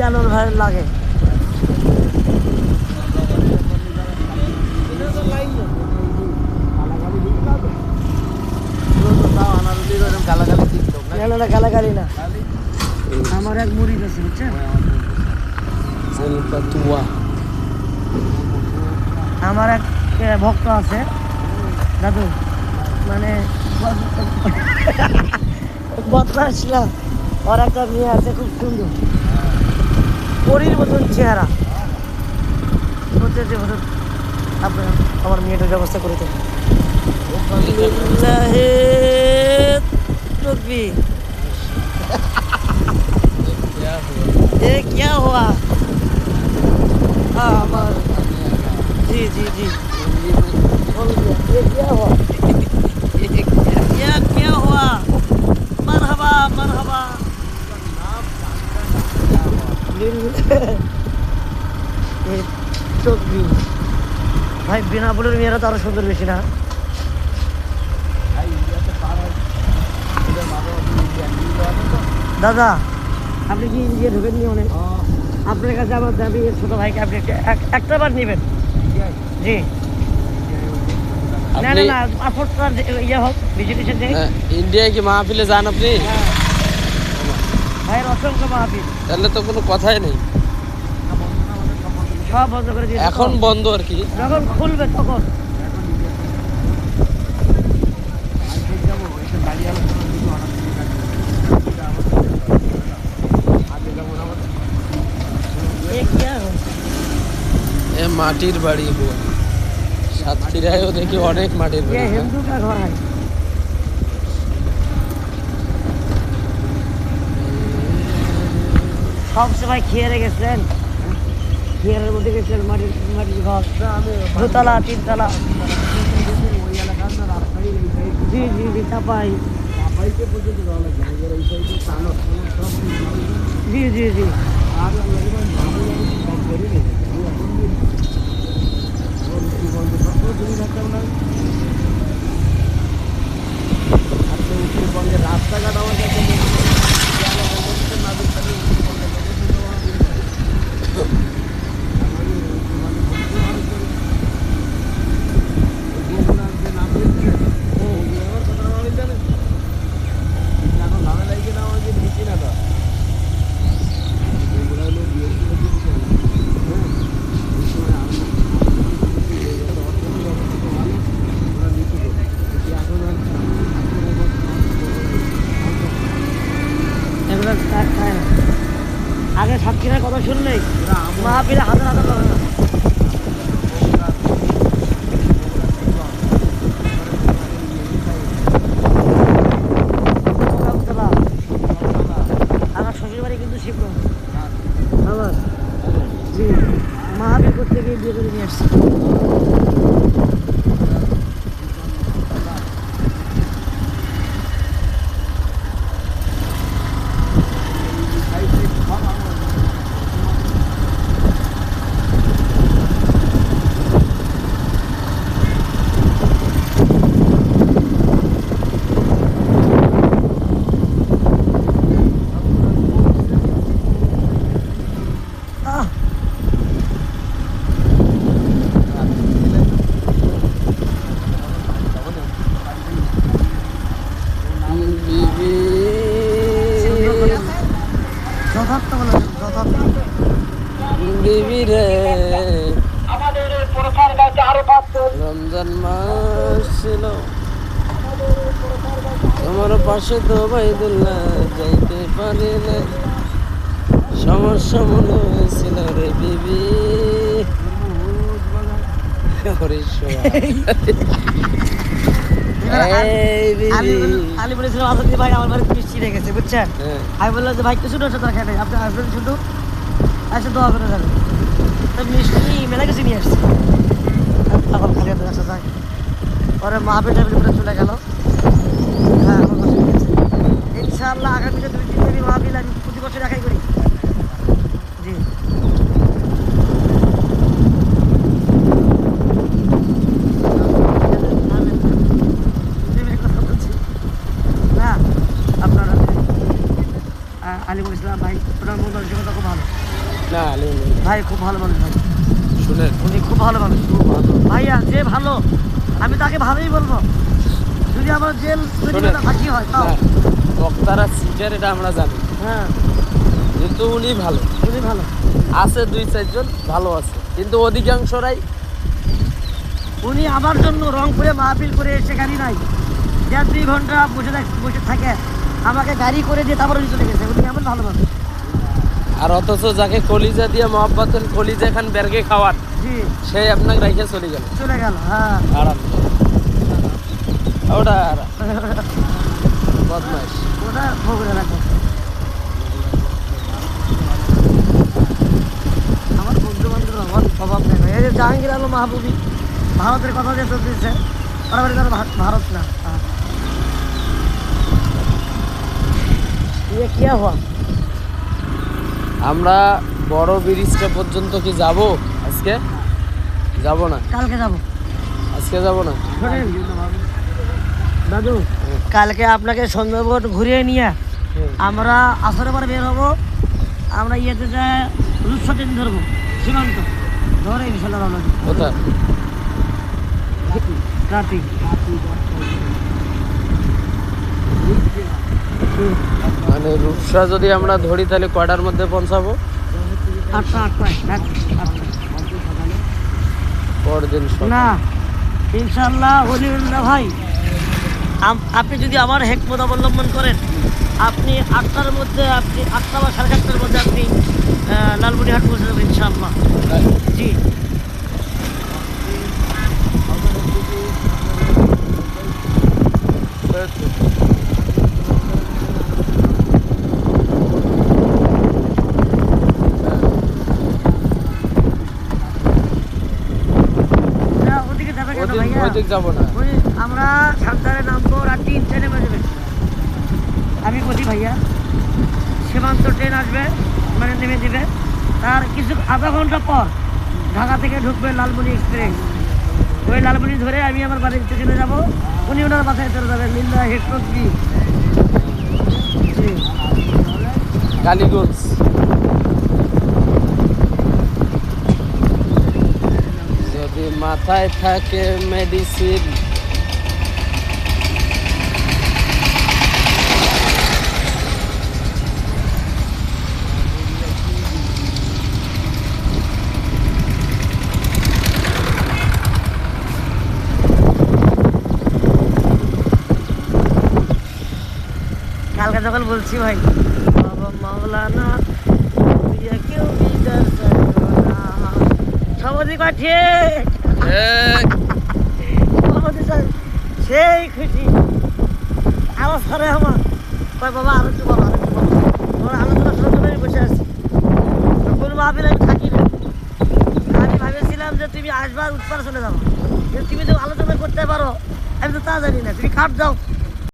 আলোর ভাই লাগে। গালাগালি না, আমার এক মুড়ি আছে বুঝছেন, আমার এক ভক্ত আছে দাদু, মানে বদমাশরা, ওর একটা মেয়ে আছে খুব সুন্দর, পরীর মতন চেহারা, আপনার আমার মেয়েটার ব্যবস্থা করে দেবেন। ये क्या हुआ? हाँ जी जी जी ये क्या हुआ? ये क्या हुआ? मरहबा मरहबा। भाई बिना बोले मेरा तो सुंदर बेशी ना। দাদা আপনি কি ইন্ডিয়া ঢুকেন নি অনেক, আপনার কাছে আমার দাবি ছোট ভাইকে আপনি একটা বার নেবেন। জি না না না পাসপোর্টটা ইয়ে হোক, ভিজিটেশন দেয়। ইন্ডিয়ায় কি মাহফিলে যান আপনি? ভাইয়ের অসংখ্য মাহফিল। তাহলে তো কোনো কথাই নেই, সব বন্ধ করে দিয়েছে, এখন বন্ধ আর কি, যখন খুলবে তখন। মাটির বাড়ি সাতক্ষীরায়ও দেখি অনেক মাটির বাড়ি। হিন্দু কা ঘর হয়। সব সময় খেয়ে গেছিলেন, খেয়ারের মধ্যে গেছিলেন, মাটির মাটির ঘর, দোতলা তিনতলা। জি জি জি চাপাই, জি জি জি রাস্তাঘাট আমার কাছে আগে সাতক্ষীরার কথা শুনলেই মাহফিলে হাজার হাজার করে না। আমার শ্বশুর বাড়ি কিন্তু শিবগঞ্জ, আমার জি মাহফিল করতে গিয়ে বিয়ে করে নিয়ে আসছি। রমজান মাস ছিল, তোমার পাশে তো বাইদুল্লাহ যাইতে পারি না, সমস্যা মনে হয়েছিল রে বিবি। আলী বলেছিল আসাদি ভাই আমার বাড়িতে মিষ্টি রেখে গেছে বুঝছেন, আমি বললাম যে ভাই কিছু না তার খেয়ে আপনি আসবেন শুধু আসে দোয়া করে যাবেন, মিষ্টি মেলা কিছু নিয়ে আসছে, তখন খালি হাতে আসা যায়। পরে মাহফিল টাইফিল করে চলে গেল। হ্যাঁ আমার কাছে ইনশাআল্লাহ আগামীতে 2-3 দিনই মাহফিল আমি প্রতি বছর একাই করি। জি না আপনারা আলিমুল ইসলাম ভাই ওনার মন মানসিকতা খুব ভালো। না আলিম ভাই খুব ভালো মানুষ ভাই, শুনেন, উনি খুব ভালো মানুষ, খুব ভালো ভাইয়া, যে ভালো আমি তাকে ভালোই বলবো, যদি আমার জেল শোনেন। ফাঁকি হয় তাও। না, বক্তারা সিটার এটা আমরা জানি, হ্যাঁ কিন্তু উনি ভালো উনি ভালো, আছে, 2-4 জন ভালো আছে, কিন্তু অধিকাংশরাই উনি আমার জন্য রংপুরে মাহফিল করে এসে গাড়ি নাই, 1.5-2 ঘন্টা বসে থাকে, আমাকে গাড়ি করে দিয়ে তারপরে উনি চলে গেছে, উনি এমন ভালো মানুষ। আর অথচ যাকে কলিজা দিয়ে মহব্বতের কলিজা খান বেরগে খাওয়ার, জি সেই আপনাকে রাইখে চলে গেল চলে গেল। হ্যাঁ আরাম ওটা বদমাইশ। ওটা ভোগরে রাখো। আমার বন্ধু বান্ধব আমার স্বভাব নেই ভাই। এই যে জাহাঙ্গীর আলম মাহবুবী ভারতের কথা যে চলতেছে, ওরা বলে তারা ভারত না। হ্যাঁ। ये क्या हुआ? আমরা বড় ব্রিজটা পর্যন্ত কি যাব আজকে? যাব না, কালকে যাবো। আজকে যাব না। শোনেন দাদু, কালকে আপনাকে সুন্দরবন ঘুরিয়ে নিয়ে আমরা আসরের পরে বের হবো, আমরা ইয়েতে যাই রূপসা ট্রেন ধরবো, সীমান্ত ধরে ইনশাল্লাহ রওনা দিব। কোথায়? রাতে মানে রূপসা যদি আমরা ধরি তাহলে কয়টার মধ্যে পৌঁছাবো? 8টায় রাত 8টা। পরদিন সকাল। না ইনশাল্লাহ হলিউল্লাহ ভাই, আপনি যদি আমার হেকমত অবলম্বন করেন, আপনি 8টার মধ্যে, আপনি 8টা বা 8:30টার মধ্যে আপনি লালমনিরহাট পৌঁছে যাবেন ইনশাআল্লাহ। জি না, ওদিকে যাবে কেন ভাইয়া? ওইদিক যাব না। আমরা সাবধানে নামবো, রাত 3টায় নেমে যাবে। আমি বলি ভাইয়া, সীমান্ত ট্রেন আসবে, মানে নেমে দিবে, তার কিছু আধা ঘন্টা পর ঢাকা থেকে ঢুকবে লালমনি এক্সপ্রেস। ওই লালমনি ধরে আমি আমার বাড়িতে চলে যাবো, উনি ওনার বাসায় চলে যাবেন। লিল্লাহ হেকমতবি। কালীগঞ্জ। যদি মাথায় থাকে মেডিসিন, কালকে যখন বলছি ভাই, বাবা মাওলানা দুনিয়া কেউ বিদার করো না, সবাই কয় ঠিক, সভাপতি স্যার সেই খুশি। আমার স্যারে আমার কয় বাবা আরো একটু বলো, আরো একটু বলো, তোমার আলোচনা শোনার জন্য আমি বসে আছি। কোন মাহফিল আমি থাকি না, আমি ভেবেছিলাম যে তুমি আসবার উৎপার চলে যাবো, কিন্তু তুমি তো আলোচনা করতে পারো, আমি তো তা জানি না। তুমি কাট যাও,